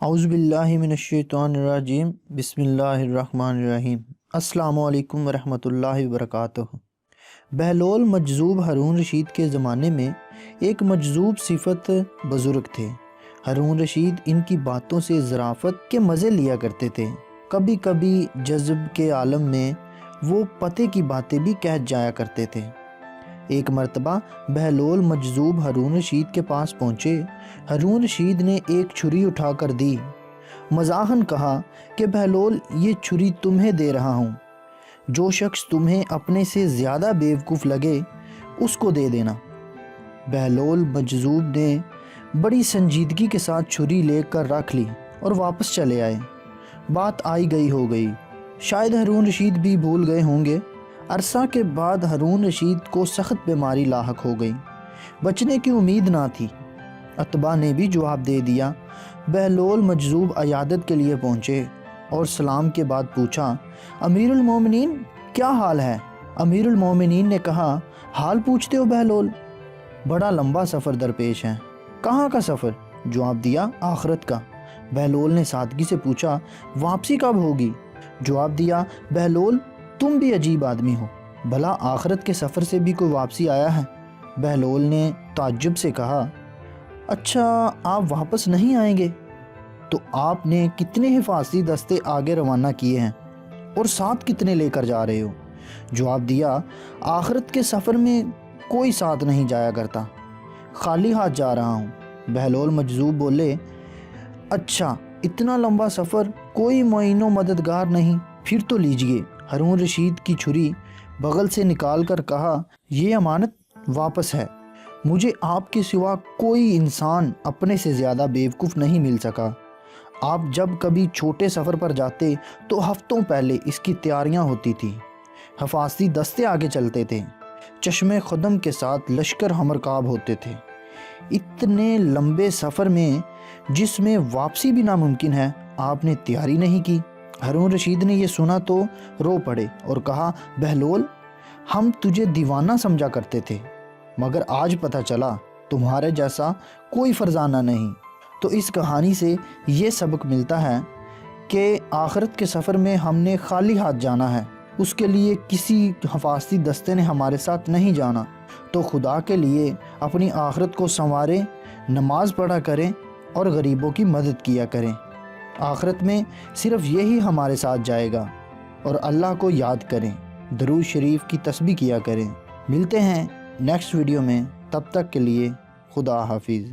औज़ुबिल्लाहि मिनश्शैतानिर्रजीम बिस्मिल्लाहिर्रहमानिर्रहीम। अस्सलामु अलैकुम वरहमतुल्लाहि वबरकातुहू। बहलोल मजज़ूब हारून रशीद के ज़माने में एक मजज़ूब सिफत बुज़ुर्ग थे। हारून रशीद इनकी बातों से ज़राफ़त के मज़े लिया करते थे। कभी कभी जज़्ब के आलम में वो पते की बातें भी कह जाया करते थे। एक मर्तबा बहलोल मजज़ूब हारून रशीद के पास पहुँचे। हारून रशीद ने एक छुरी उठा कर दी। मज़ाहन कहा कि बहलोल, ये छुरी तुम्हें दे रहा हूँ। जो शख्स तुम्हें अपने से ज़्यादा बेवकूफ़ लगे उसको दे देना। बहलोल मजज़ूब ने बड़ी संजीदगी के साथ छुरी लेकर रख ली और वापस चले आए। बात आई गई हो गई। शायद हारून रशीद भी भूल गए होंगे। अरसा के बाद हारून रशीद को सख्त बीमारी लाहक हो गई। बचने की उम्मीद ना थी। अतबा ने भी जवाब दे दिया। बहलोल मजज़ूब अयादत के लिए पहुँचे और सलाम के बाद पूछा, अमीरुल मोमिनीन, क्या हाल है? अमीरुल मोमिनीन ने कहा, हाल पूछते हो बहलोल? बड़ा लंबा सफ़र दरपेश है। कहाँ का सफ़र? जवाब दिया, आखिरत का। बहलोल ने सादगी से पूछा, वापसी कब होगी? जवाब दिया, बहलोल, तुम भी अजीब आदमी हो। भला आखिरत के सफ़र से भी कोई वापसी आया है? बहलोल ने ताज्जुब से कहा, अच्छा, आप वापस नहीं आएंगे? तो आपने कितने हिफाजती दस्ते आगे रवाना किए हैं और साथ कितने लेकर जा रहे हो? जवाब दिया, आखिरत के सफ़र में कोई साथ नहीं जाया करता, खाली हाथ जा रहा हूँ। बहलोल मजज़ूब बोले, अच्छा, इतना लंबा सफ़र, कोई मुइनो मददगार नहीं? फिर तो लीजिए। हारून रशीद की छुरी बगल से निकाल कर कहा, ये अमानत वापस है। मुझे आपके सिवा कोई इंसान अपने से ज़्यादा बेवकूफ़ नहीं मिल सका। आप जब कभी छोटे सफ़र पर जाते तो हफ्तों पहले इसकी तैयारियां होती थी। हिफाजती दस्ते आगे चलते थे। चश्मे खुदम के साथ लश्कर हमरकाब होते थे। इतने लंबे सफ़र में जिसमें वापसी भी नामुमकिन है, आपने तैयारी नहीं की। हारून रशीद ने यह सुना तो रो पड़े और कहा, बहलोल, हम तुझे दीवाना समझा करते थे, मगर आज पता चला तुम्हारे जैसा कोई फरजाना नहीं। तो इस कहानी से ये सबक मिलता है कि आखिरत के सफ़र में हमने खाली हाथ जाना है। उसके लिए किसी हिफाजती दस्ते ने हमारे साथ नहीं जाना। तो खुदा के लिए अपनी आखिरत को संवारें, नमाज पढ़ा करें और गरीबों की मदद किया करें। आखिरत में सिर्फ़ यही हमारे साथ जाएगा। और अल्लाह को याद करें, दरूद शरीफ की तस्बीह किया करें। मिलते हैं नेक्स्ट वीडियो में, तब तक के लिए खुदा हाफिज़।